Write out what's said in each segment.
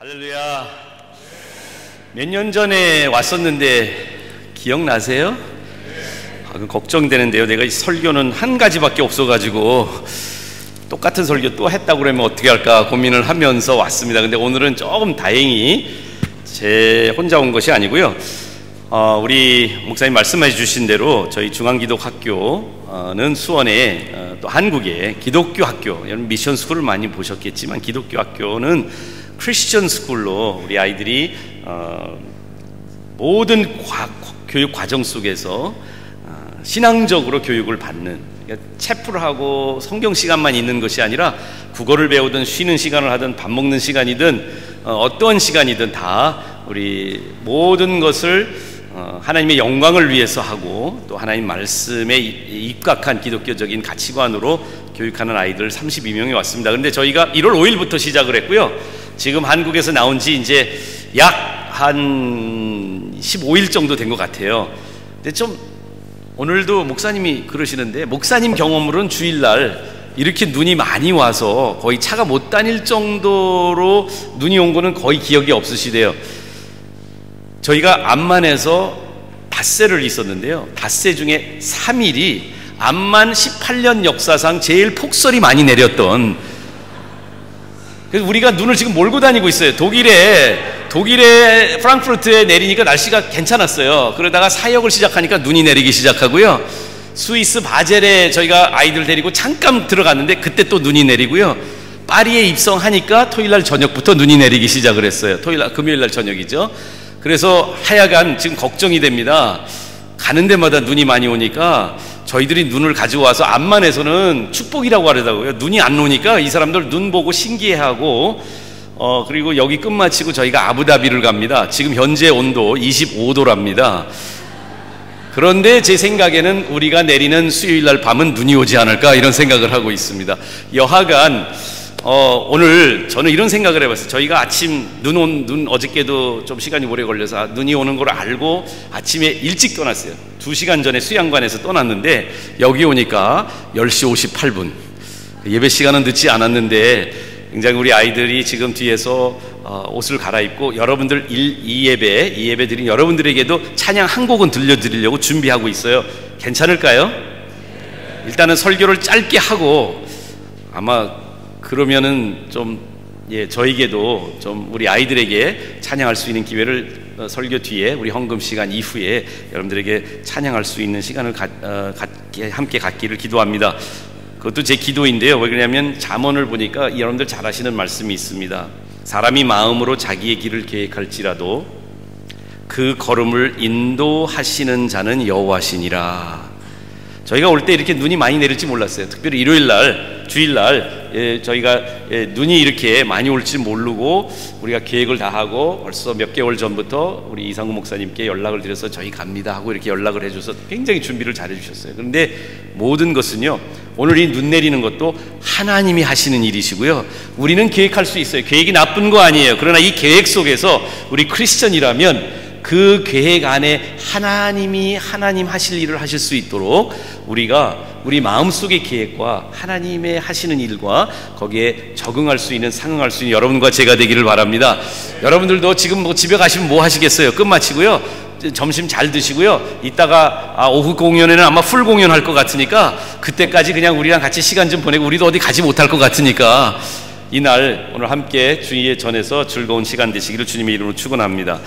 할렐루야. 몇 년 전에 왔었는데 기억나세요? 걱정되는데요. 내가 이 설교는 한 가지밖에 없어가지고 똑같은 설교 또 했다고 그러면 어떻게 할까 고민을 하면서 왔습니다. 근데 오늘은 조금 다행히 제 혼자 온 것이 아니고요. 우리 목사님 말씀해 주신 대로 저희 중앙기독학교는 수원에 또 한국의 기독교 학교, 여러분 미션 스쿨을 많이 보셨겠지만 기독교 학교는 크리스천 스쿨로 우리 아이들이 모든 교육 과정 속에서 신앙적으로 교육을 받는, 그러니까 체프를 하고 성경 시간만 있는 것이 아니라 국어를 배우든 쉬는 시간을 하든 밥 먹는 시간이든 어떠한 시간이든 다 우리 모든 것을 하나님의 영광을 위해서 하고 또 하나님 말씀에 입각한 기독교적인 가치관으로 교육하는 아이들 32명이 왔습니다. 그런데 저희가 1월 5일부터 시작을 했고요. 지금 한국에서 나온 지 이제 약 한 15일 정도 된 것 같아요. 근데 좀 오늘도 목사님이 그러시는데, 목사님 경험으로는 주일날 이렇게 눈이 많이 와서 거의 차가 못 다닐 정도로 눈이 온 거는 거의 기억이 없으시대요. 저희가 암만에서 닷새를 있었는데요. 닷새 중에 3일이 암만 18년 역사상 제일 폭설이 많이 내렸던, 그래서 우리가 눈을 지금 몰고 다니고 있어요. 독일의 프랑크푸르트에 내리니까 날씨가 괜찮았어요. 그러다가 사역을 시작하니까 눈이 내리기 시작하고요. 스위스 바젤에 저희가 아이들 데리고 잠깐 들어갔는데 그때 또 눈이 내리고요. 파리에 입성하니까 토요일날 저녁부터 눈이 내리기 시작을 했어요. 금요일날 저녁이죠. 그래서 하여간 지금 걱정이 됩니다. 가는 데마다 눈이 많이 오니까 저희들이 눈을 가지고 와서 암만에서는 축복이라고 하려다고요. 눈이 안 오니까 이 사람들 눈 보고 신기해하고, 그리고 여기 끝마치고 저희가 아부다비를 갑니다. 지금 현재 온도 25도랍니다. 그런데 제 생각에는 우리가 내리는 수요일날 밤은 눈이 오지 않을까 이런 생각을 하고 있습니다. 여하간 오늘 저는 이런 생각을 해봤어요. 저희가 아침 눈 어저께도 좀 시간이 오래 걸려서 눈이 오는 걸 알고 아침에 일찍 떠났어요. 2시간 전에 수양관에서 떠났는데 여기 오니까 10시 58분, 예배 시간은 늦지 않았는데 굉장히 우리 아이들이 지금 뒤에서 옷을 갈아입고 여러분들 이 예배 드린 여러분들에게도 찬양 한 곡은 들려드리려고 준비하고 있어요. 괜찮을까요? 일단은 설교를 짧게 하고, 아마 그러면은 좀 저에게도 좀 우리 아이들에게 찬양할 수 있는 기회를 설교 뒤에 우리 헌금 시간 이후에 여러분들에게 찬양할 수 있는 시간을 함께 갖기를 기도합니다. 그것도 제 기도인데요. 왜 그러냐면 잠언을 보니까 여러분들 잘 아시는 말씀이 있습니다. 사람이 마음으로 자기의 길을 계획할지라도 그 걸음을 인도하시는 자는 여호와시니라. 저희가 올 때 이렇게 눈이 많이 내릴지 몰랐어요. 특별히 일요일날, 주일날 저희가 눈이 이렇게 많이 올지 모르고 우리가 계획을 다 하고 벌써 몇 개월 전부터 우리 이상구 목사님께 연락을 드려서 저희 갑니다 하고 이렇게 연락을 해줘서 굉장히 준비를 잘 해주셨어요. 그런데 모든 것은요, 오늘 이 눈 내리는 것도 하나님이 하시는 일이시고요. 우리는 계획할 수 있어요. 계획이 나쁜 거 아니에요. 그러나 이 계획 속에서 우리 크리스천이라면 그 계획 안에 하나님이 하나님 하실 일을 하실 수 있도록 우리가 우리 마음속의 계획과 하나님의 하시는 일과 거기에 적응할 수 있는, 상응할 수 있는 여러분과 제가 되기를 바랍니다. 여러분들도 지금 집에 가시면 뭐 하시겠어요? 끝마치고요, 점심 잘 드시고요, 이따가 오후 공연에는 아마 풀 공연할 것 같으니까 그때까지 그냥 우리랑 같이 시간 좀 보내고, 우리도 어디 가지 못할 것 같으니까 이날 오늘 함께 주의에 전해서 즐거운 시간 되시기를 주님의 이름으로 축원합니다.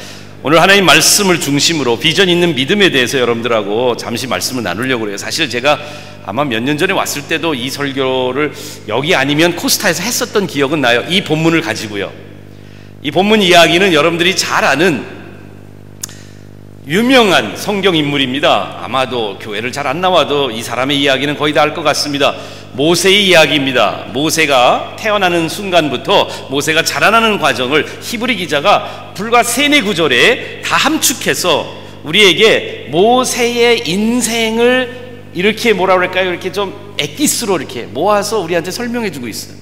오늘 하나님 말씀을 중심으로 비전 있는 믿음에 대해서 여러분들하고 잠시 말씀을 나누려고 해요. 사실 제가 아마 몇 년 전에 왔을 때도 이 설교를 여기 아니면 코스타에서 했었던 기억은 나요. 이 본문을 가지고요. 이 본문 이야기는 여러분들이 잘 아는 유명한 성경 인물입니다. 아마도 교회를 잘 안 나와도 이 사람의 이야기는 거의 다 알 것 같습니다. 모세의 이야기입니다. 모세가 태어나는 순간부터 모세가 자라나는 과정을 히브리 기자가 불과 3-4구절에 다 함축해서 우리에게 모세의 인생을 이렇게 뭐라 그럴까요? 이렇게 좀 엑기스로 이렇게 모아서 우리한테 설명해 주고 있어요.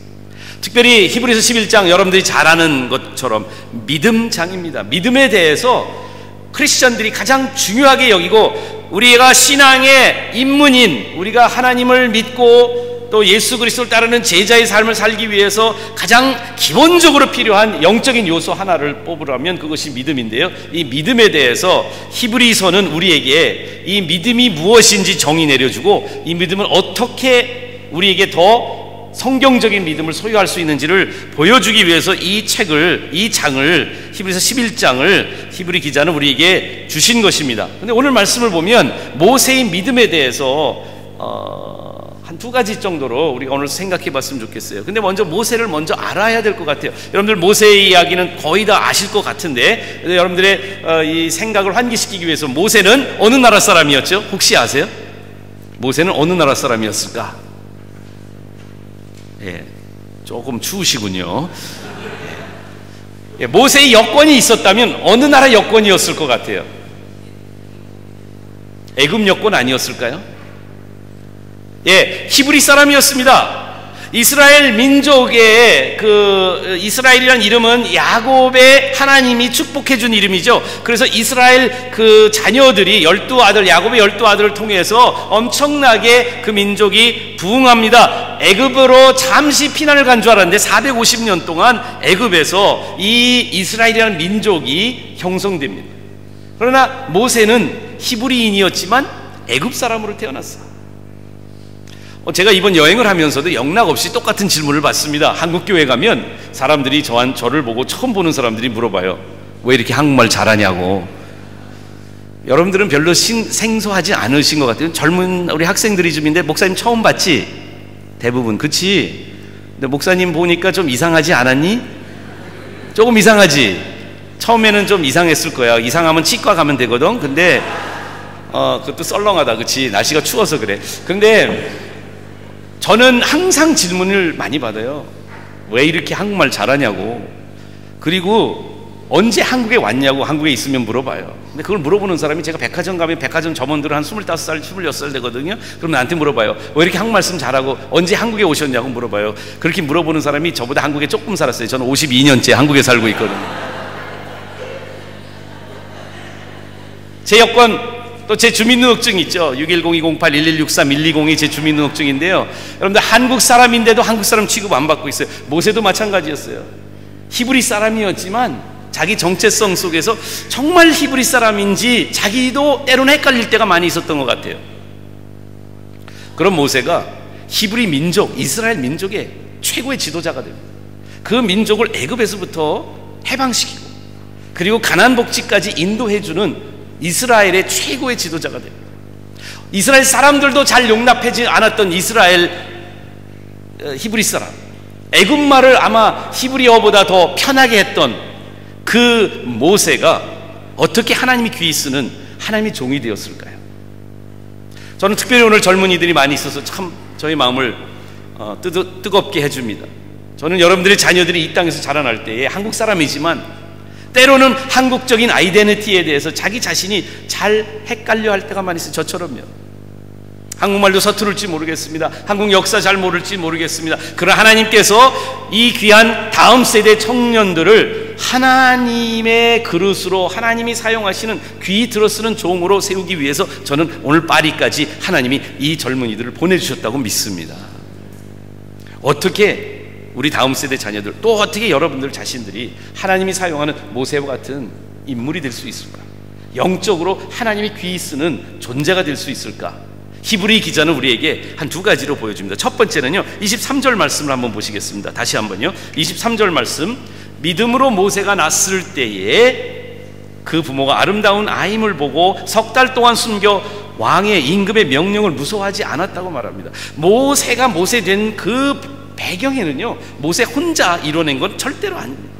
특별히 히브리서 11장 여러분들이 잘 아는 것처럼 믿음장입니다. 믿음에 대해서 크리스천들이 가장 중요하게 여기고, 우리가 신앙의 입문인, 우리가 하나님을 믿고 또 예수 그리스도를 따르는 제자의 삶을 살기 위해서 가장 기본적으로 필요한 영적인 요소 하나를 뽑으라면 그것이 믿음인데요. 이 믿음에 대해서 히브리서는 우리에게 이 믿음이 무엇인지 정의 내려주고 이 믿음은 어떻게 우리에게 더 성경적인 믿음을 소유할 수 있는지를 보여주기 위해서 이 장을 히브리서 11장을 히브리 기자는 우리에게 주신 것입니다. 근데 오늘 말씀을 보면 모세의 믿음에 대해서 한 두 가지 정도로 우리가 오늘 생각해 봤으면 좋겠어요. 근데 먼저 모세를 먼저 알아야 될 것 같아요. 여러분들 모세의 이야기는 거의 다 아실 것 같은데 여러분들의 이 생각을 환기시키기 위해서 모세는 어느 나라 사람이었죠? 혹시 아세요? 모세는 어느 나라 사람이었을까? 예, 조금 추우시군요. 예, 모세의 여권이 있었다면 어느 나라 여권이었을 것 같아요? 애굽 여권 아니었을까요? 예, 히브리 사람이었습니다. 이스라엘 민족의 이스라엘이라는 이름은 야곱의 하나님이 축복해 준 이름이죠. 그래서 이스라엘 자녀들이 야곱의 12아들을 통해서 엄청나게 그 민족이 부흥합니다. 애굽으로 잠시 피난을 간 줄 알았는데 450년 동안 애굽에서 이 이스라엘이라는 민족이 형성됩니다. 그러나 모세는 히브리인이었지만 애굽 사람으로 태어났어요. 제가 이번 여행을 하면서도 영락없이 똑같은 질문을 받습니다. 한국교회 가면 사람들이 저를 보고 처음 보는 사람들이 물어봐요. 왜 이렇게 한국말 잘하냐고. 여러분들은 별로 생소하지 않으신 것 같아요. 젊은 우리 학생들이 좀인데 목사님 처음 봤지? 대부분 그치? 근데 목사님 보니까 좀 이상하지 않았니? 조금 이상하지? 처음에는 좀 이상했을 거야. 이상하면 치과 가면 되거든. 근데 그것도 썰렁하다 그치? 날씨가 추워서 그래. 근데 저는 항상 질문을 많이 받아요. 왜 이렇게 한국말 잘하냐고. 그리고 언제 한국에 왔냐고 한국에 있으면 물어봐요. 근데 그걸 물어보는 사람이 제가 백화점 가면 백화점 점원들은 한 25살, 26살 되거든요. 그럼 나한테 물어봐요. 왜 이렇게 한국 말씀 잘하고 언제 한국에 오셨냐고 물어봐요. 그렇게 물어보는 사람이 저보다 한국에 조금 살았어요. 저는 52년째 한국에 살고 있거든요. 제 여권 또 제 주민등록증 있죠. 610-208-1163-120이 제 주민등록증인데요. 여러분들 한국 사람인데도 한국 사람 취급 안 받고 있어요. 모세도 마찬가지였어요. 히브리 사람이었지만 자기 정체성 속에서 정말 히브리 사람인지 자기도 때로는 헷갈릴 때가 많이 있었던 것 같아요. 그런 모세가 히브리 민족, 이스라엘 민족의 최고의 지도자가 됩니다. 그 민족을 애굽에서부터 해방시키고 그리고 가나안 복지까지 인도해주는 이스라엘의 최고의 지도자가 됩니다. 이스라엘 사람들도 잘 용납하지 않았던 히브리 사람, 애굽말을 아마 히브리어보다 더 편하게 했던 그 모세가 어떻게 하나님이 귀히 쓰는 하나님의 종이 되었을까요? 저는 특별히 오늘 젊은이들이 많이 있어서 참 저희 마음을 뜨겁게 해줍니다. 저는 여러분들의 자녀들이 이 땅에서 자라날 때에 한국 사람이지만 때로는 한국적인 아이덴티티에 대해서 자기 자신이 잘 헷갈려 할 때가 많이 있어요. 저처럼요. 한국말도 서투를지 모르겠습니다. 한국 역사 잘 모를지 모르겠습니다. 그러나 하나님께서 이 귀한 다음 세대 청년들을 하나님의 그릇으로 하나님이 사용하시는 귀히 들어쓰는 종으로 세우기 위해서 저는 오늘 파리까지 하나님이 이 젊은이들을 보내주셨다고 믿습니다. 어떻게 우리 다음 세대 자녀들 또 어떻게 여러분들 자신들이 하나님이 사용하는 모세와 같은 인물이 될 수 있을까? 영적으로 하나님이 귀히 쓰는 존재가 될 수 있을까? 히브리 기자는 우리에게 한 두 가지로 보여줍니다. 첫 번째는요 23절 말씀을 한번 보시겠습니다. 다시 한번요 23절 말씀. 믿음으로 모세가 낳았을 때에 그 부모가 아름다운 아임을 보고 석 달 동안 숨겨 왕의 임금의 명령을 무서워하지 않았다고 말합니다. 모세가 모세된 그 배경에는요 모세 혼자 이뤄낸 건 절대로 아닙니다.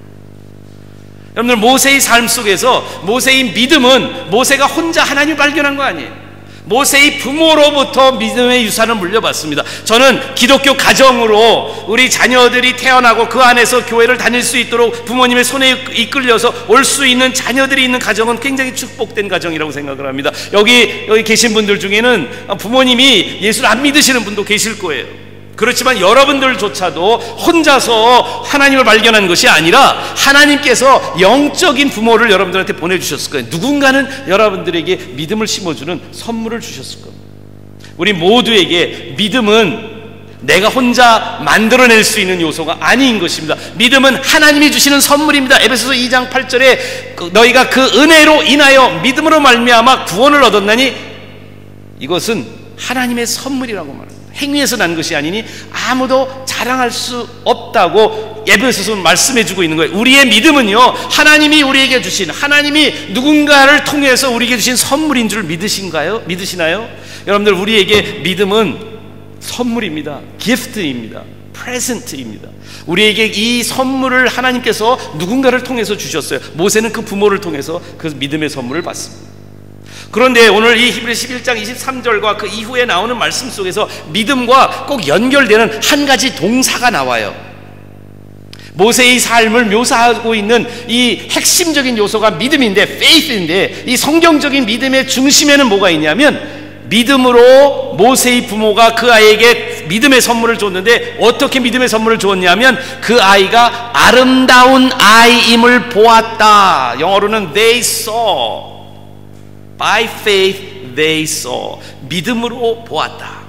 여러분들 모세의 삶 속에서 모세의 믿음은 모세가 혼자 하나님을 발견한 거 아니에요. 모세의 부모로부터 믿음의 유산을 물려받습니다. 저는 기독교 가정으로 우리 자녀들이 태어나고 그 안에서 교회를 다닐 수 있도록 부모님의 손에 이끌려서 올 수 있는 자녀들이 있는 가정은 굉장히 축복된 가정이라고 생각을 합니다. 여기 계신 분들 중에는 부모님이 예수를 안 믿으시는 분도 계실 거예요. 그렇지만 여러분들조차도 혼자서 하나님을 발견한 것이 아니라 하나님께서 영적인 부모를 여러분들한테 보내주셨을 거예요. 누군가는 여러분들에게 믿음을 심어주는 선물을 주셨을 겁니다. 우리 모두에게 믿음은 내가 혼자 만들어낼 수 있는 요소가 아닌 것입니다. 믿음은 하나님이 주시는 선물입니다. 에베소서 2장 8절에 너희가 그 은혜로 인하여 믿음으로 말미암아 구원을 얻었나니 이것은 하나님의 선물이라고 말합니다. 행위에서 난 것이 아니니 아무도 자랑할 수 없다고 에베소서는 말씀해주고 있는 거예요. 우리의 믿음은요, 하나님이 우리에게 주신, 하나님이 누군가를 통해서 우리에게 주신 선물인 줄 믿으시나요? 여러분들, 우리에게 믿음은 선물입니다. 기프트입니다. 프레젠트입니다. 우리에게 이 선물을 하나님께서 누군가를 통해서 주셨어요. 모세는 그 부모를 통해서 그 믿음의 선물을 받습니다. 그런데 오늘 이 히브리서 11장 23절과 그 이후에 나오는 말씀 속에서 믿음과 꼭 연결되는 한 가지 동사가 나와요. 모세의 삶을 묘사하고 있는 이 핵심적인 요소가 믿음인데, faith인데, 이 성경적인 믿음의 중심에는 뭐가 있냐면, 믿음으로 모세의 부모가 그 아이에게 믿음의 선물을 줬는데, 어떻게 믿음의 선물을 줬냐면 그 아이가 아름다운 아이임을 보았다. 영어로는 they saw. By faith they saw. 믿음으로 보았다.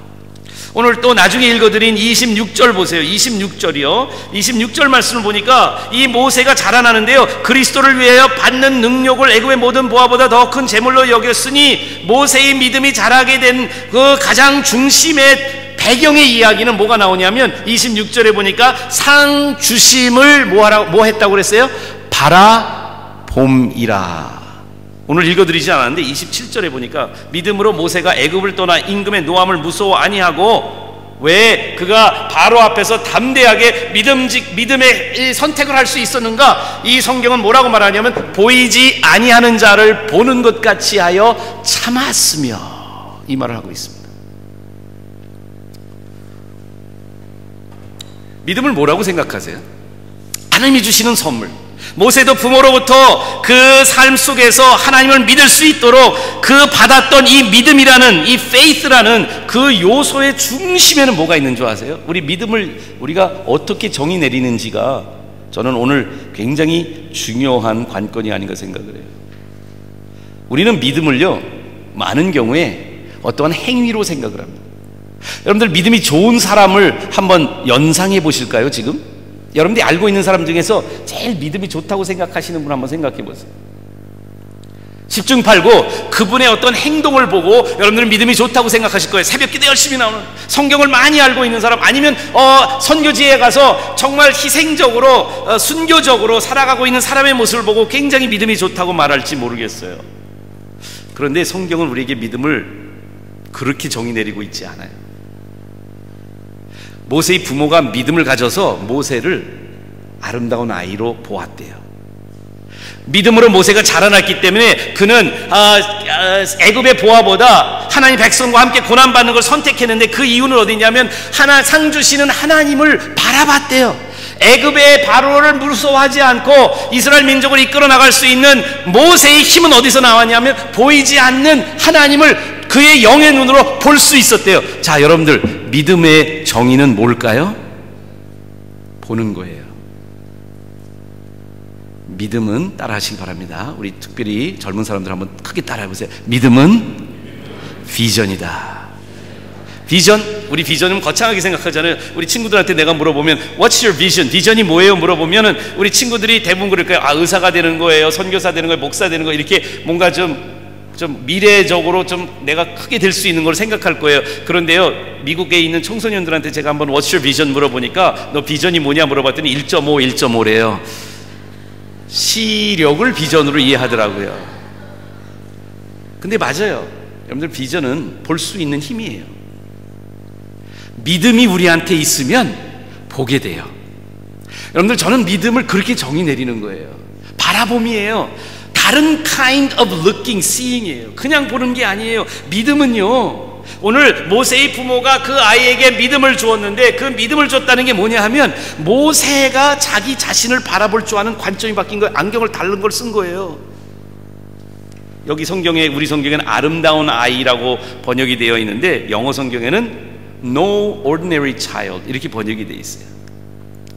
오늘 또 나중에 읽어드린 26절 보세요. 26절이요. 26절 말씀을 보니까 이 모세가 자라나는데요, 그리스도를 위하여 받는 능력을 애굽의 모든 보화보다 더 큰 재물로 여겼으니, 모세의 믿음이 자라게 된 그 가장 중심의 배경의 이야기는 뭐가 나오냐면 26절에 보니까 상 주심을 뭐 했다고 그랬어요? 바라봄이라. 오늘 읽어드리지 않았는데 27절에 보니까 믿음으로 모세가 애굽을 떠나 임금의 노함을 무서워 아니하고, 왜 그가 바로 앞에서 담대하게 믿음의 선택을 할 수 있었는가? 이 성경은 뭐라고 말하냐면 보이지 아니하는 자를 보는 것 같이 하여 참았으며, 이 말을 하고 있습니다. 믿음을 뭐라고 생각하세요? 하나님이 주시는 선물. 모세도 부모로부터 그 삶 속에서 하나님을 믿을 수 있도록 그 받았던 이 믿음이라는, 이 faith라는 그 요소의 중심에는 뭐가 있는 줄 아세요? 우리 믿음을 우리가 어떻게 정의 내리는지가 저는 오늘 굉장히 중요한 관건이 아닌가 생각을 해요. 우리는 믿음을요, 많은 경우에 어떠한 행위로 생각을 합니다. 여러분들, 믿음이 좋은 사람을 한번 연상해 보실까요? 지금 여러분들이 알고 있는 사람 중에서 제일 믿음이 좋다고 생각하시는 분 한번 생각해 보세요. 10중 8구 그분의 어떤 행동을 보고 여러분들은 믿음이 좋다고 생각하실 거예요. 새벽기도 열심히 나오는, 성경을 많이 알고 있는 사람, 아니면 선교지에 가서 정말 희생적으로 순교적으로 살아가고 있는 사람의 모습을 보고 굉장히 믿음이 좋다고 말할지 모르겠어요. 그런데 성경은 우리에게 믿음을 그렇게 정의 내리고 있지 않아요. 모세의 부모가 믿음을 가져서 모세를 아름다운 아이로 보았대요. 믿음으로 모세가 자라났기 때문에 그는 애굽의 보화보다 하나님 백성과 함께 고난받는 걸 선택했는데, 그 이유는 어디냐면 상 주시는 하나님을 바라봤대요. 애굽의 바로를 무서워하지 않고 이스라엘 민족을 이끌어 나갈 수 있는 모세의 힘은 어디서 나왔냐면 보이지 않는 하나님을 그의 영의 눈으로 볼 수 있었대요. 자, 여러분들, 믿음의 정의는 뭘까요? 보는 거예요. 믿음은, 따라 하시기 바랍니다. 우리 특별히 젊은 사람들 한번 크게 따라해 보세요. 믿음은 비전이다. 비전, 우리 비전은 거창하게 생각하잖아요. 우리 친구들한테 내가 물어보면 What's your vision? 비전이 뭐예요? 물어보면은 우리 친구들이 대부분 그럴 거예요. 의사가 되는 거예요, 선교사 되는 거예요, 목사 되는 거예요. 이렇게 뭔가 좀 미래적으로 좀 내가 크게 될 수 있는 걸 생각할 거예요. 그런데요, 미국에 있는 청소년들한테 제가 한번 What's your vision? 물어보니까 너 비전이 뭐냐 물어봤더니 1.5래요. 시력을 비전으로 이해하더라고요. 근데 맞아요. 여러분들, 비전은 볼 수 있는 힘이에요. 믿음이 우리한테 있으면 보게 돼요. 여러분들, 저는 믿음을 그렇게 정의 내리는 거예요. 바라봄이에요. 다른 kind of looking, seeing이에요. 그냥 보는 게 아니에요. 믿음은요, 오늘 모세의 부모가 그 아이에게 믿음을 주었는데, 그 믿음을 줬다는 게 뭐냐 하면 모세가 자기 자신을 바라볼 줄 아는 관점이 바뀐 거예요. 안경을 다른 걸 쓴 거예요. 여기 성경에, 우리 성경에는 아름다운 아이라고 번역이 되어 있는데 영어 성경에는 No ordinary child 이렇게 번역이 되어 있어요.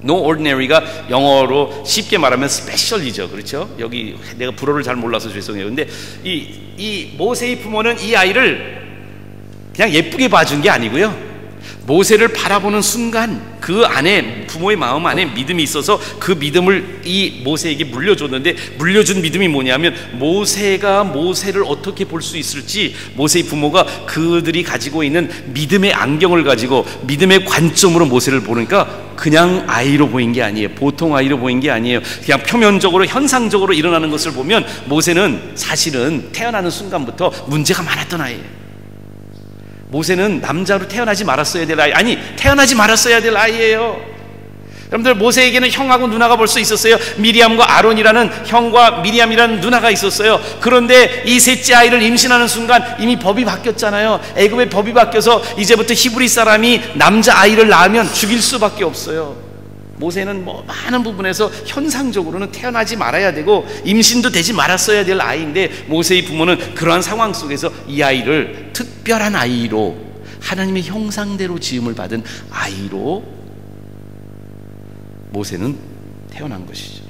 No ordinary가 영어로 쉽게 말하면 special이죠. 그렇죠? 여기 내가 불어를 잘 몰라서 죄송해요. 근데 이 모세의 부모는 이 아이를 그냥 예쁘게 봐준 게 아니고요, 모세를 바라보는 순간 그 안에, 부모의 마음 안에 믿음이 있어서 그 믿음을 이 모세에게 물려줬는데, 물려준 믿음이 뭐냐면 모세가 모세를 어떻게 볼 수 있을지 모세의 부모가 그들이 가지고 있는 믿음의 안경을 가지고 믿음의 관점으로 모세를 보니까 그냥 아이로 보인 게 아니에요. 보통 아이로 보인 게 아니에요. 그냥 표면적으로 현상적으로 일어나는 것을 보면 모세는 사실은 태어나는 순간부터 문제가 많았던 아이예요. 모세는 남자로 태어나지 말았어야 될 아이, 아니 태어나지 말았어야 될 아이예요. 여러분들, 모세에게는 형하고 누나가 벌써 있었어요. 미리암과 아론이라는 형과 미리암이라는 누나가 있었어요. 그런데 이 셋째 아이를 임신하는 순간 이미 법이 바뀌었잖아요. 애굽의 법이 바뀌어서 이제부터 히브리 사람이 남자 아이를 낳으면 죽일 수밖에 없어요. 모세는 많은 부분에서 현상적으로는 태어나지 말아야 되고 임신도 되지 말았어야 될 아이인데, 모세의 부모는 그러한 상황 속에서 이 아이를 특별한 아이로, 하나님의 형상대로 지음을 받은 아이로 모세는 태어난 것이죠.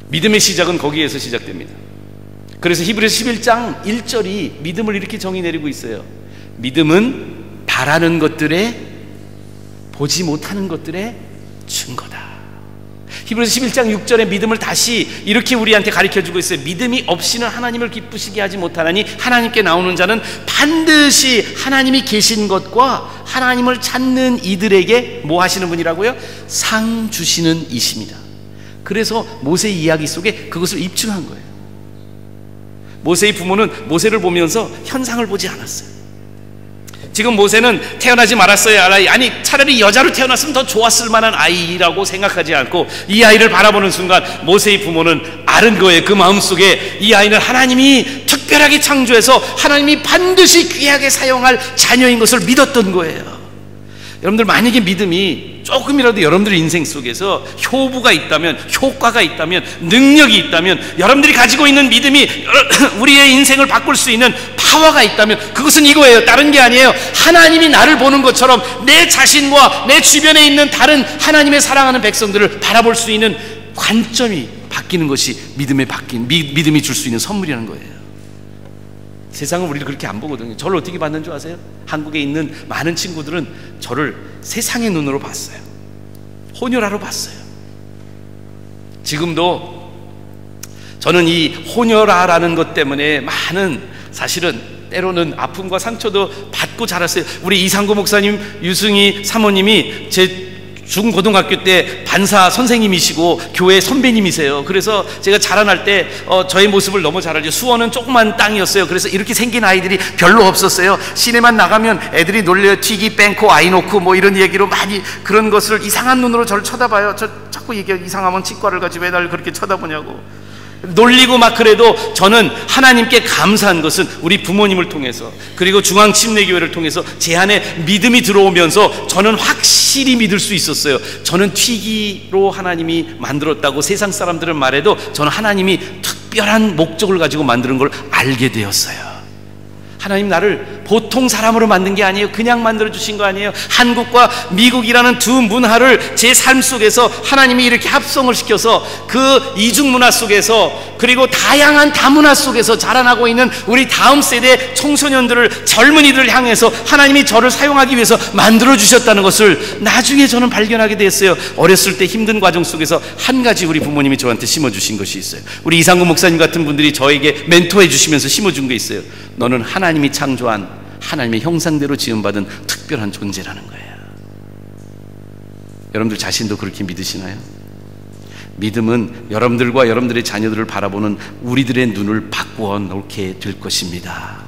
믿음의 시작은 거기에서 시작됩니다. 그래서 히브리서 11장 1절이 믿음을 이렇게 정의 내리고 있어요. 믿음은 바라는 것들에, 보지 못하는 것들의 증거다. 히브리서 11장 6절의 믿음을 다시 이렇게 우리한테 가르쳐주고 있어요. 믿음이 없이는 하나님을 기쁘시게 하지 못하나니 하나님께 나오는 자는 반드시 하나님이 계신 것과 하나님을 찾는 이들에게 뭐 하시는 분이라고요? 상 주시는 이십니다. 그래서 모세의 이야기 속에 그것을 입증한 거예요. 모세의 부모는 모세를 보면서 현상을 보지 않았어요. 지금 모세는 태어나지 말았어야 할 아이, 아니 차라리 여자로 태어났으면 더 좋았을 만한 아이라고 생각하지 않고 이 아이를 바라보는 순간 모세의 부모는 아는 거예요. 그 마음속에 이 아이는 하나님이 특별하게 창조해서 하나님이 반드시 귀하게 사용할 자녀인 것을 믿었던 거예요. 여러분들, 만약에 믿음이 조금이라도 여러분들의 인생 속에서 효부가 있다면, 효과가 있다면, 능력이 있다면, 여러분들이 가지고 있는 믿음이 우리의 인생을 바꿀 수 있는 파워가 있다면 그것은 이거예요. 다른 게 아니에요. 하나님이 나를 보는 것처럼 내 자신과 내 주변에 있는 다른 하나님의 사랑하는 백성들을 바라볼 수 있는 관점이 바뀌는 것이 믿음이 줄 수 있는 선물이라는 거예요. 세상은 우리를 그렇게 안 보거든요. 저를 어떻게 봤는 줄 아세요? 한국에 있는 많은 친구들은 저를 세상의 눈으로 봤어요. 혼혈아로 봤어요. 지금도 저는 이 혼혈아라는 것 때문에 많은, 사실은 때로는 아픔과 상처도 받고 자랐어요. 우리 이상구 목사님, 유승희 사모님이 제 중고등학교 때 반사 선생님이시고 교회 선배님이세요. 그래서 제가 자라날 때 저의 모습을 너무 잘 알죠. 수원은 조그만 땅이었어요. 그래서 이렇게 생긴 아이들이 별로 없었어요. 시내만 나가면 애들이 놀려요. 튀기, 뺑코, 아이노크 뭐 이런 얘기로 많이, 그런 것을 이상한 눈으로 저를 쳐다봐요. 저 자꾸 얘기하고, 이상하면 치과를 가지 왜 나를 그렇게 쳐다보냐고 놀리고 막. 그래도 저는 하나님께 감사한 것은 우리 부모님을 통해서, 그리고 중앙침례교회를 통해서 제 안에 믿음이 들어오면서 저는 확실히 믿을 수 있었어요. 저는 튀기로 하나님이 만들었다고 세상 사람들은 말해도 저는 하나님이 특별한 목적을 가지고 만드는 걸 알게 되었어요. 하나님 나를 보통 사람으로 만든 게 아니에요. 그냥 만들어주신 거 아니에요. 한국과 미국이라는 두 문화를 제 삶 속에서 하나님이 이렇게 합성을 시켜서 그 이중 문화 속에서, 그리고 다양한 다문화 속에서 자라나고 있는 우리 다음 세대 청소년들을, 젊은이들을 향해서 하나님이 저를 사용하기 위해서 만들어주셨다는 것을 나중에 저는 발견하게 됐어요. 어렸을 때 힘든 과정 속에서 한 가지 우리 부모님이 저한테 심어주신 것이 있어요. 우리 이상구 목사님 같은 분들이 저에게 멘토해 주시면서 심어준 게 있어요. 너는 하나님이 창조한 하나님의 형상대로 지음받은 특별한 존재라는 거예요. 여러분들 자신도 그렇게 믿으시나요? 믿음은 여러분들과 여러분들의 자녀들을 바라보는 우리들의 눈을 바꾸어 놓게 될 것입니다.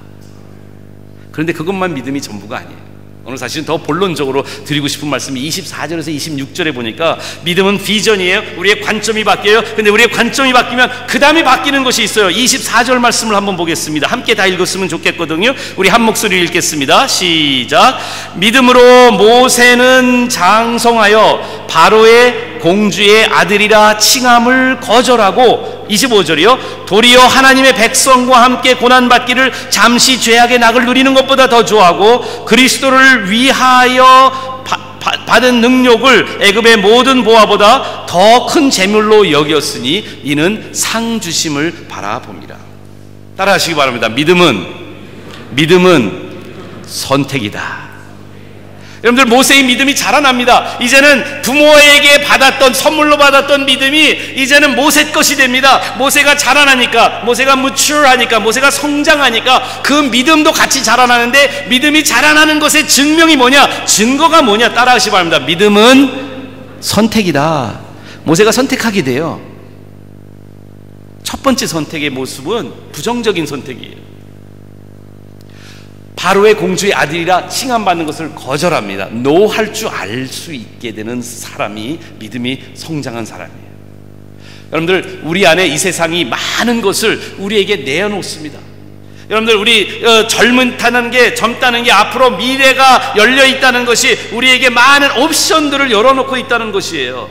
그런데 그것만 믿음이 전부가 아니에요. 오늘 사실은 더 본론적으로 드리고 싶은 말씀이 24절에서 26절에 보니까 믿음은 비전이에요. 우리의 관점이 바뀌어요. 근데 우리의 관점이 바뀌면 그 다음에 바뀌는 것이 있어요. 24절 말씀을 한번 보겠습니다. 함께 다 읽었으면 좋겠거든요. 우리 한 목소리 읽겠습니다. 시작. 믿음으로 모세는 장성하여 바로의 공주의 아들이라 칭함을 거절하고, 25절이요, 도리어 하나님의 백성과 함께 고난받기를 잠시 죄악의 낙을 누리는 것보다 더 좋아하고 그리스도를 위하여 받은 능력을 애굽의 모든 보화보다 더 큰 재물로 여겼으니 이는 상 주심을 바라봅니다. 따라하시기 바랍니다. 믿음은 믿음은 선택이다. 여러분들, 모세의 믿음이 자라납니다. 이제는 부모에게 받았던, 선물로 받았던 믿음이 이제는 모세 것이 됩니다. 모세가 자라나니까, 모세가 mature하니까, 모세가 성장하니까 그 믿음도 같이 자라나는데, 믿음이 자라나는 것의 증명이 뭐냐, 증거가 뭐냐, 따라하시기 바랍니다. 믿음은 선택이다. 모세가 선택하게 돼요. 첫 번째 선택의 모습은 부정적인 선택이에요. 바로의 공주의 아들이라 칭함받는 것을 거절합니다. 노 할 줄 알 수 있게 되는 사람이 믿음이 성장한 사람이에요. 여러분들, 우리 안에 이 세상이 많은 것을 우리에게 내어놓습니다. 여러분들, 우리 젊다는 게 앞으로 미래가 열려 있다는 것이 우리에게 많은 옵션들을 열어놓고 있다는 것이에요.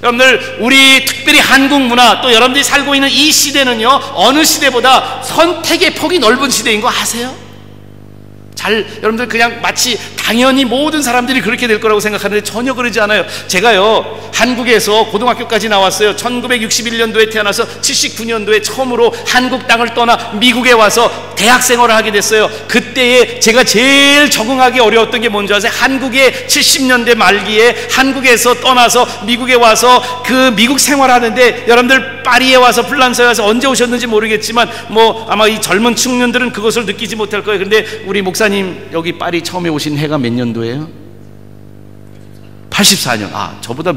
여러분들, 우리 특별히 한국 문화, 또 여러분들이 살고 있는 이 시대는요, 어느 시대보다 선택의 폭이 넓은 시대인 거 아세요? 여러분들 그냥 마치 당연히 모든 사람들이 그렇게 될 거라고 생각하는데 전혀 그러지 않아요. 제가요, 한국에서 고등학교까지 나왔어요. 1961년도에 태어나서 79년도에 처음으로 한국 땅을 떠나 미국에 와서 대학 생활을 하게 됐어요. 그때에 제가 제일 적응하기 어려웠던 게 뭔지 아세요? 한국의 70년대 말기에 한국에서 떠나서 미국에 와서 그 미국 생활하는데, 여러분들 파리에 와서, 프랑스에 와서 언제 오셨는지 모르겠지만 아마 이 젊은 청년들은 그것을 느끼지 못할 거예요. 근데 우리 목사님 여기 파리 처음에 오신 해가 몇 년도예요? 84년. 저보다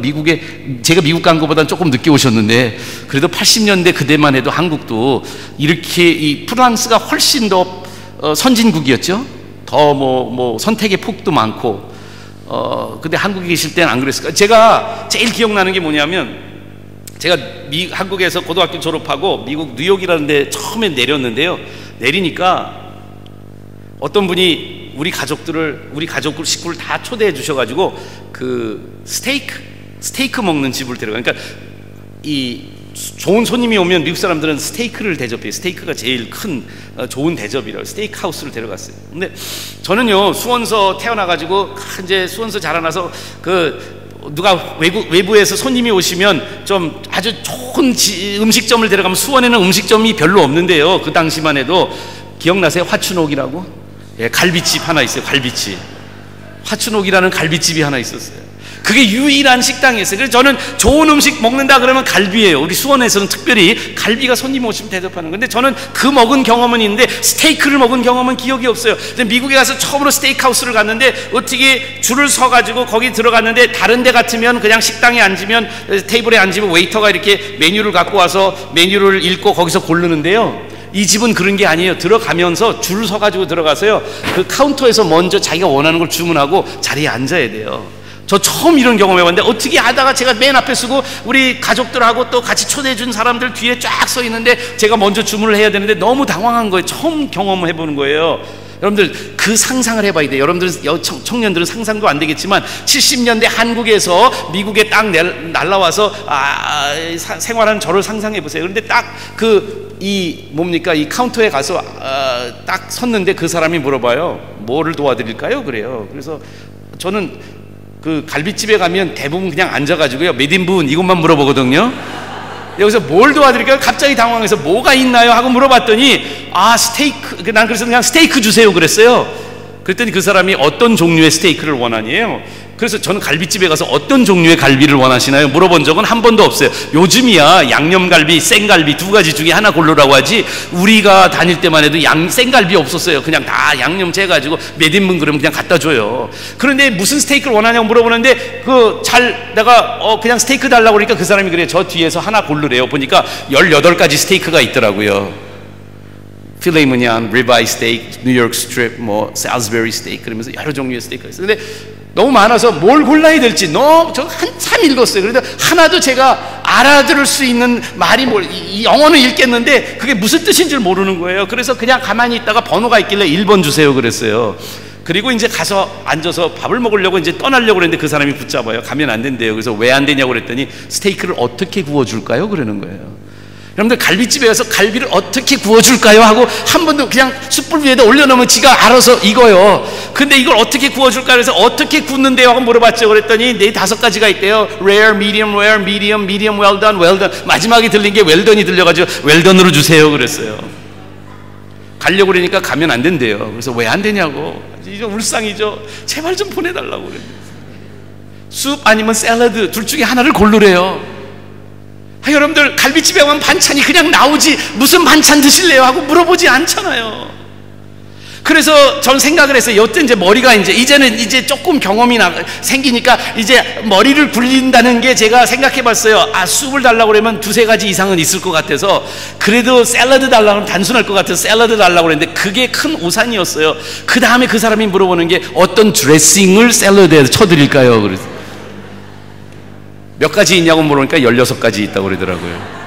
제가 미국 간 것보다는 조금 늦게 오셨는데, 그래도 80년대 그때만 해도 한국도 이렇게, 이 프랑스가 훨씬 더 선진국이었죠. 더 선택의 폭도 많고. 근데 한국에 계실 때는 안 그랬을까요? 제가 제일 기억나는 게 뭐냐면, 제가 한국에서 고등학교 졸업하고 미국 뉴욕이라는 데 처음에 내렸는데요. 내리니까 어떤 분이 우리 가족들 식구를 다 초대해 주셔가지고 그 스테이크 먹는 집을 데려가요. 그러니까 이 좋은 손님이 오면 미국 사람들은 스테이크를 대접해요. 스테이크가 제일 큰 좋은 대접이라고 스테이크 하우스를 데려갔어요. 근데 저는요, 수원서 태어나가지고 이제 수원서 자라나서 누가 외부에서 손님이 오시면 좀 아주 좋은 음식점을 데려가면, 수원에는 음식점이 별로 없는데요, 그 당시만 해도 기억나세요? 화춘옥이라고? 예, 갈비집 하나 있어요. 갈비집. 화춘옥이라는 갈비집이 하나 있었어요. 그게 유일한 식당이었어요. 그래서 저는 좋은 음식 먹는다 그러면 갈비예요. 우리 수원에서는 특별히 갈비가 손님 오시면 대접하는 건데, 저는 그 먹은 경험은 있는데 스테이크를 먹은 경험은 기억이 없어요. 미국에 가서 처음으로 스테이크 하우스를 갔는데, 어떻게 줄을 서가지고 거기 들어갔는데, 다른 데 같으면 그냥 식당에 앉으면, 테이블에 앉으면 웨이터가 이렇게 메뉴를 갖고 와서 메뉴를 읽고 거기서 고르는데요, 이 집은 그런 게 아니에요. 들어가면서 줄을 서가지고 들어가서요, 그 카운터에서 먼저 자기가 원하는 걸 주문하고 자리에 앉아야 돼요. 저 처음 이런 경험해봤는데, 어떻게 하다가 제가 맨 앞에 쓰고 우리 가족들하고 또 같이 초대해준 사람들 뒤에 쫙 서 있는데 제가 먼저 주문을 해야 되는데 너무 당황한 거예요. 처음 경험을 해보는 거예요. 여러분들, 그 상상을 해봐야 돼요. 여러분들 청년들은 상상도 안 되겠지만 70년대 한국에서 미국에 딱 날라와서 생활하는 저를 상상해 보세요. 그런데 딱 이 카운터에 가서 딱 섰는데 그 사람이 물어봐요. 뭐를 도와드릴까요? 그래요. 그래서 저는 그 갈비집에 가면 대부분 그냥 앉아가지고요, 몇 인분 이것만 물어보거든요. 여기서 뭘 도와드릴까요? 갑자기 당황해서 뭐가 있나요? 하고 물어봤더니 스테이크. 난 그래서 그냥 스테이크 주세요 그랬어요. 그랬더니 그 사람이 어떤 종류의 스테이크를 원하니에요. 그래서 저는 갈비집에 가서 어떤 종류의 갈비를 원하시나요? 물어본 적은 한 번도 없어요. 요즘이야 양념갈비, 생갈비 두 가지 중에 하나 고르라고 하지, 우리가 다닐 때만 해도 생갈비 없었어요. 그냥 다 양념째 해가지고 몇 인분 그러면 그냥 갖다 줘요. 그런데 무슨 스테이크를 원하냐고 물어보는데, 내가 그냥 스테이크 달라고 그러니까 그 사람이 그래요. 저 뒤에서 하나 고르래요. 보니까 18가지 스테이크가 있더라고요. 필레 미뇽, 리바이 스테이크, 뉴욕 스트립, 살스베리 스테이크, 그러면서 여러 종류의 스테이크가 있어요. 근데 너무 많아서 뭘 골라야 될지 저 한참 읽었어요. 그런데 하나도 제가 알아들을 수 있는 말이 이 영어는 읽겠는데 그게 무슨 뜻인 줄 모르는 거예요. 그래서 그냥 가만히 있다가 번호가 있길래 1번 주세요 그랬어요. 그리고 이제 가서 앉아서 밥을 먹으려고 이제 떠나려고 그랬는데 그 사람이 붙잡아요. 가면 안 된대요. 그래서 왜 안 되냐고 그랬더니 스테이크를 어떻게 구워줄까요? 그러는 거예요. 여러분들, 갈비집에 가서 갈비를 어떻게 구워줄까요? 하고 한 번도 그냥 숯불 위에다 올려놓으면 지가 알아서 익어요. 근데 이걸 어떻게 구워줄까 해서 어떻게 굽는데요? 하고 물어봤죠. 그랬더니 4-5가지가 있대요. rare, medium, well done, well done. 마지막에 들린 게 well done이 들려가지고 well done으로 주세요 그랬어요. 가려고 그러니까 가면 안 된대요. 그래서 왜 안 되냐고. 이거 울상이죠. 제발 좀 보내달라고 그래요. 숲 아니면 샐러드 둘 중에 하나를 고르래요. 여러분들 갈비집에 가면 반찬이 그냥 나오지 무슨 반찬 드실래요? 하고 물어보지 않잖아요. 그래서 전 생각을 했어요. 여태 이제 머리가 이제는 조금 경험이 생기니까 이제 머리를 굴린다는 게 제가 생각해 봤어요. 숲을 달라고 그러면 두세 가지 이상은 있을 것 같아서, 그래도 샐러드 달라고 하면 단순할 것 같아서 샐러드 달라고 그랬는데 그게 큰 오산이었어요. 그 다음에 그 사람이 물어보는 게 어떤 드레싱을 샐러드에 쳐드릴까요? 그래서 몇 가지 있냐고 물으니까 16가지 있다고 그러더라고요.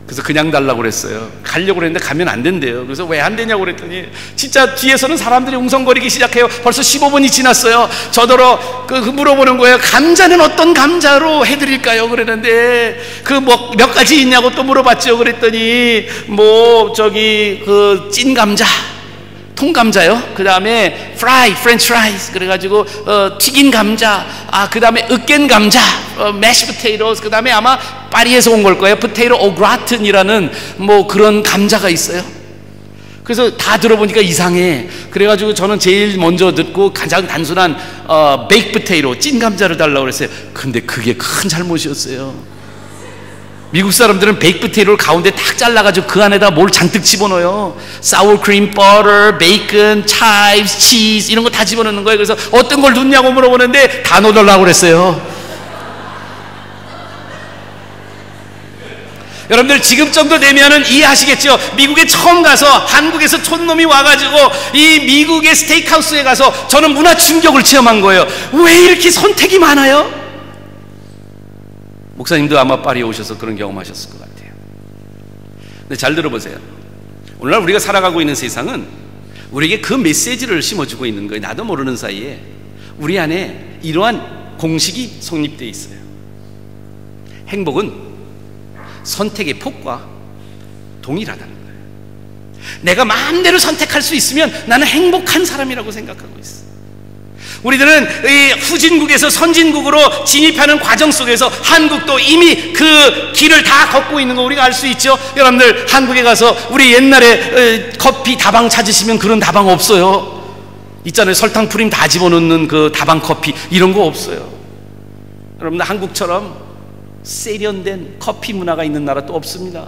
그래서 그냥 달라고 그랬어요. 가려고 그랬는데 가면 안 된대요. 그래서 왜 안 되냐고 그랬더니 진짜 뒤에서는 사람들이 웅성거리기 시작해요. 벌써 15분이 지났어요. 저더러 물어보는 거예요. 감자는 어떤 감자로 해드릴까요? 그러는데 몇 가지 있냐고 또 물어봤죠. 그랬더니 찐 감자, 통감자요. 그 다음에 프렌치 프라이스, 그래가지고 튀긴 감자, 그 다음에 으깬 감자, 매시 포테이토스, 그 다음에 아마 파리에서 온 걸 거예요. 포테이토 오그라튼이라는 그런 감자가 있어요. 그래서 다 들어보니까 이상해. 그래가지고 저는 제일 먼저 듣고 가장 단순한 베이크 포테이토, 찐 감자를 달라고 그랬어요. 근데 그게 큰 잘못이었어요. 미국 사람들은 베이크 포테이토를 가운데 딱 잘라가지고 그 안에다 뭘 잔뜩 집어넣어요. 사워 크림, 버터, 베이컨, 차이브스, 치즈 이런 거 다 집어넣는 거예요. 그래서 어떤 걸 넣냐고 물어보는데 다 넣으려고 그랬어요. 여러분들 지금 정도 되면은 이해하시겠죠? 미국에 처음 가서 한국에서 촌놈이 와가지고 이 미국의 스테이크하우스에 가서 저는 문화 충격을 체험한 거예요. 왜 이렇게 선택이 많아요? 목사님도 아마 파리에 오셔서 그런 경험하셨을 것 같아요. 근데 잘 들어보세요. 오늘날 우리가 살아가고 있는 세상은 우리에게 그 메시지를 심어주고 있는 거예요. 나도 모르는 사이에 우리 안에 이러한 공식이 성립되어 있어요. 행복은 선택의 폭과 동일하다는 거예요. 내가 마음대로 선택할 수 있으면 나는 행복한 사람이라고 생각하고 있어요. 우리들은 이 후진국에서 선진국으로 진입하는 과정 속에서 한국도 이미 그 길을 다 걷고 있는 거 우리가 알 수 있죠. 여러분들 한국에 가서 우리 옛날에 커피 다방 찾으시면 그런 다방 없어요. 있잖아요. 설탕 프림 다 집어넣는 그 다방 커피 이런 거 없어요. 여러분들 한국처럼 세련된 커피 문화가 있는 나라 또 없습니다.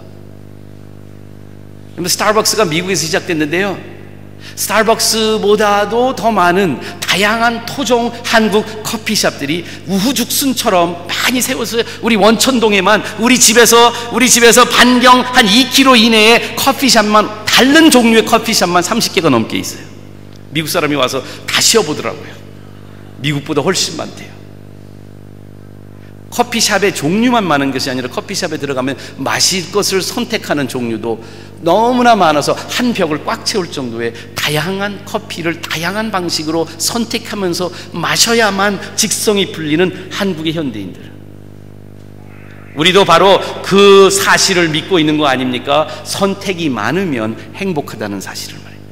스타벅스가 미국에서 시작됐는데요, 스타벅스보다도 더 많은 다양한 토종 한국 커피숍들이 우후죽순처럼 많이 세워서 우리 원천동에만 우리 집에서 반경 한 2km 이내에 커피숍만, 다른 종류의 커피숍만 30개가 넘게 있어요. 미국 사람이 와서 다 쉬어보더라고요. 미국보다 훨씬 많대요. 커피숍의 종류만 많은 것이 아니라 커피숍에 들어가면 마실 것을 선택하는 종류도 너무나 많아서 한 벽을 꽉 채울 정도의 다양한 커피를 다양한 방식으로 선택하면서 마셔야만 직성이 풀리는 한국의 현대인들. 우리도 바로 그 사실을 믿고 있는 거 아닙니까? 선택이 많으면 행복하다는 사실을 말입니다.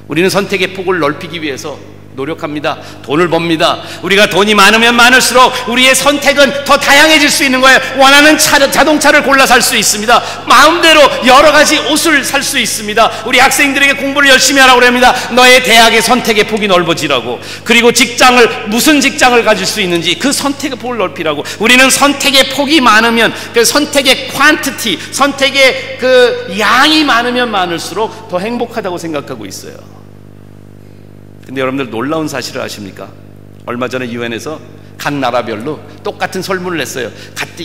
우리는 선택의 폭을 넓히기 위해서 노력합니다. 돈을 법니다. 우리가 돈이 많으면 많을수록 우리의 선택은 더 다양해질 수 있는 거예요. 원하는 자동차를 골라 살 수 있습니다. 마음대로 여러 가지 옷을 살 수 있습니다. 우리 학생들에게 공부를 열심히 하라고 합니다. 너의 대학의 선택의 폭이 넓어지라고. 그리고 무슨 직장을 가질 수 있는지 그 선택의 폭을 넓히라고. 우리는 선택의 폭이 많으면, 그 선택의 퀀티티, 선택의 그 양이 많으면 많을수록 더 행복하다고 생각하고 있어요. 근데 여러분들 놀라운 사실을 아십니까? 얼마 전에 유엔에서 각 나라별로 똑같은 설문을 냈어요.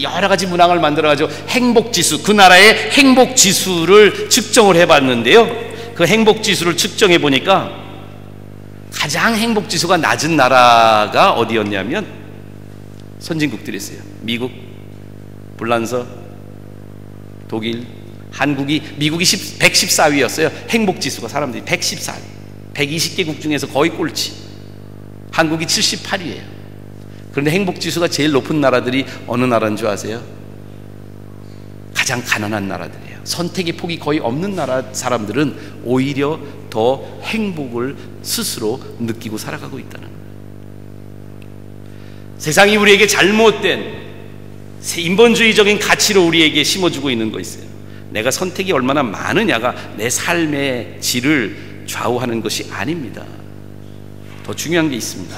여러 가지 문항을 만들어가지고 행복지수, 그 나라의 행복지수를 측정을 해봤는데요, 그 행복지수를 측정해 보니까 가장 행복지수가 낮은 나라가 어디였냐면 선진국들이었어요. 미국, 불란서, 독일, 미국이 114위였어요. 행복지수가 사람들이 114위. 120개국 중에서 거의 꼴찌. 한국이 78위예요. 그런데 행복지수가 제일 높은 나라들이 어느 나라인 줄 아세요? 가장 가난한 나라들이에요. 선택의 폭이 거의 없는 나라 사람들은 오히려 더 행복을 스스로 느끼고 살아가고 있다는 거예요. 세상이 우리에게 잘못된 인본주의적인 가치로 우리에게 심어주고 있는 거 있어요. 내가 선택이 얼마나 많으냐가 내 삶의 질을 좌우하는 것이 아닙니다. 더 중요한 게 있습니다.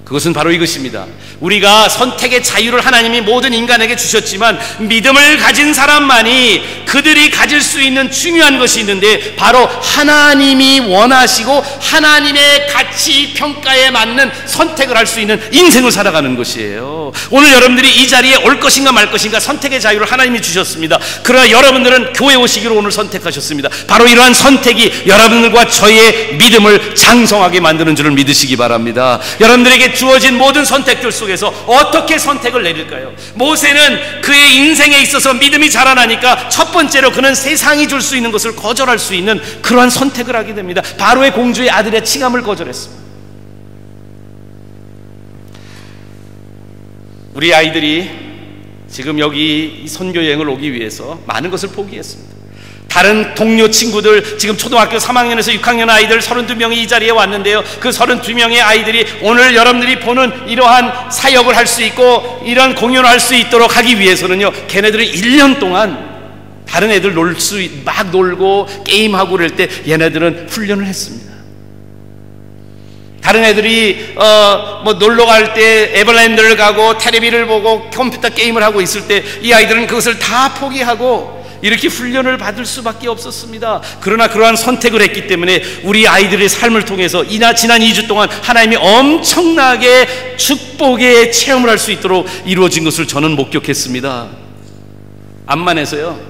그것은 바로 이것입니다. 우리가 선택의 자유를 하나님이 모든 인간에게 주셨지만 믿음을 가진 사람만이 그들이 가질 수 있는 중요한 것이 있는데, 바로 하나님이 원하시고 하나님의 가치 평가에 맞는 선택을 할 수 있는 인생을 살아가는 것이에요. 오늘 여러분들이 이 자리에 올 것인가 말 것인가 선택의 자유를 하나님이 주셨습니다. 그러나 여러분들은 교회 오시기로 오늘 선택하셨습니다. 바로 이러한 선택이 여러분들과 저의 믿음을 장성하게 만드는 줄을 믿으시기 바랍니다. 여러분들에게 주어진 모든 선택들 속에서 어떻게 선택을 내릴까요? 모세는 그의 인생에 있어서 믿음이 자라나니까 첫 번째로 그는 세상이 줄 수 있는 것을 거절할 수 있는 그러한 선택을 하게 됩니다. 바로의 공주의 아들의 칭함을 거절했습니다. 우리 아이들이 지금 여기 선교 여행을 오기 위해서 많은 것을 포기했습니다. 다른 동료 친구들, 지금 초등학교 3학년에서 6학년 아이들 32명이 이 자리에 왔는데요, 그 32명의 아이들이 오늘 여러분들이 보는 이러한 사역을 할 수 있고 이런 공연을 할 수 있도록 하기 위해서는요, 걔네들이 1년 동안 다른 애들 막 놀고 게임하고 그럴 때 얘네들은 훈련을 했습니다. 다른 애들이 놀러 갈 때 에버랜드를 가고 텔레비를 보고 컴퓨터 게임을 하고 있을 때 이 아이들은 그것을 다 포기하고 이렇게 훈련을 받을 수밖에 없었습니다. 그러나 그러한 선택을 했기 때문에 우리 아이들의 삶을 통해서 지난 2주 동안 하나님이 엄청나게 축복의 체험을 할 수 있도록 이루어진 것을 저는 목격했습니다. 암만에서요,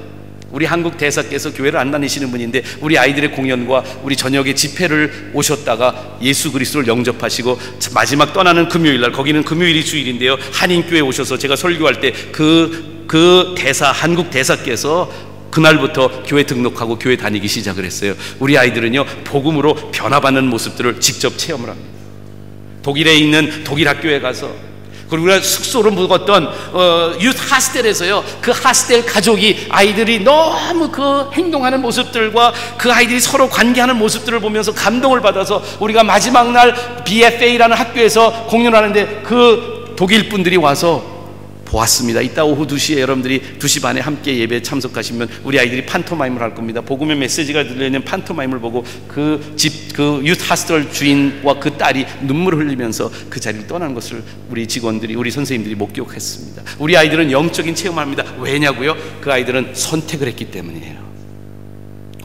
우리 한국 대사께서 교회를 안 다니시는 분인데 우리 아이들의 공연과 우리 저녁에 집회를 오셨다가 예수 그리스도를 영접하시고 마지막 떠나는 금요일날, 거기는 금요일이 주일인데요, 한인교회에 오셔서 제가 설교할 때 그 대사, 한국 대사께서 그날부터 교회 등록하고 교회 다니기 시작을 했어요. 우리 아이들은요, 복음으로 변화받는 모습들을 직접 체험을 합니다. 독일에 있는 독일 학교에 가서, 그리고 우리가 숙소로 묵었던 유스 하스텔에서요, 그 하스텔 가족이 아이들이 너무 그 행동하는 모습들과 그 아이들이 서로 관계하는 모습들을 보면서 감동을 받아서 우리가 마지막 날 BFA라는 학교에서 공연하는데 그 독일 분들이 와서 보았습니다. 이따 오후 2시에 여러분들이 2시 반에 함께 예배에 참석하시면 우리 아이들이 판토마임을 할 겁니다. 복음의 메시지가 들려있는 판토마임을 보고 그 유스 하스텔 주인과 그 딸이 눈물을 흘리면서 그 자리를 떠나는 것을 우리 직원들이, 우리 선생님들이 목격했습니다. 우리 아이들은 영적인 체험을 합니다. 왜냐고요? 그 아이들은 선택을 했기 때문이에요.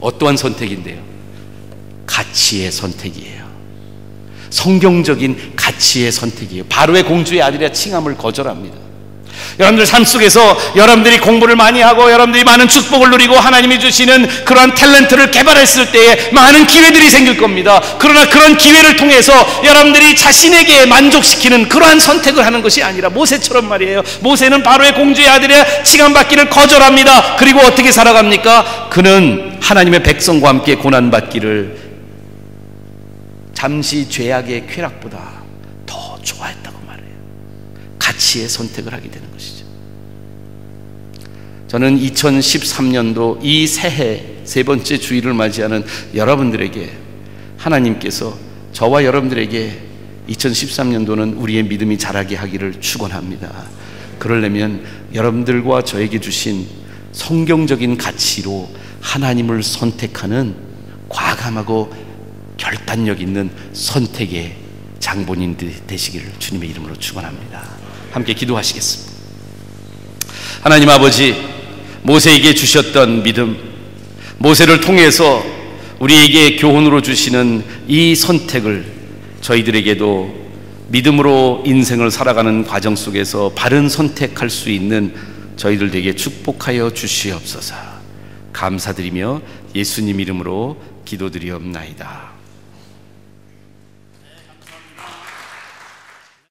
어떠한 선택인데요? 가치의 선택이에요. 성경적인 가치의 선택이에요. 바로의 공주의 아들이라 칭함을 거절합니다. 여러분들 삶 속에서 여러분들이 공부를 많이 하고 여러분들이 많은 축복을 누리고 하나님이 주시는 그러한 탤런트를 개발했을 때에 많은 기회들이 생길 겁니다. 그러나 그런 기회를 통해서 여러분들이 자신에게 만족시키는 그러한 선택을 하는 것이 아니라 모세처럼 말이에요. 모세는 바로의 공주의 아들의 칭함받기를 거절합니다. 그리고 어떻게 살아갑니까? 그는 하나님의 백성과 함께 고난받기를 잠시 죄악의 쾌락보다 더 좋아했다고 말해요. 가치의 선택을 하게 되는 것이죠. 저는 2013년도 이 새해 세 번째 주일을 맞이하는 여러분들에게 하나님께서 저와 여러분들에게 2013년도는 우리의 믿음이 자라게 하기를 축원합니다. 그러려면 여러분들과 저에게 주신 성경적인 가치로 하나님을 선택하는 과감하고 결단력 있는 선택의 장본인 되시기를 주님의 이름으로 축원합니다. 함께 기도하시겠습니다. 하나님 아버지, 모세에게 주셨던 믿음, 모세를 통해서 우리에게 교훈으로 주시는 이 선택을 저희들에게도 믿음으로 인생을 살아가는 과정 속에서 바른 선택할 수 있는 저희들 되게 축복하여 주시옵소서. 감사드리며 예수님 이름으로 기도드리옵나이다.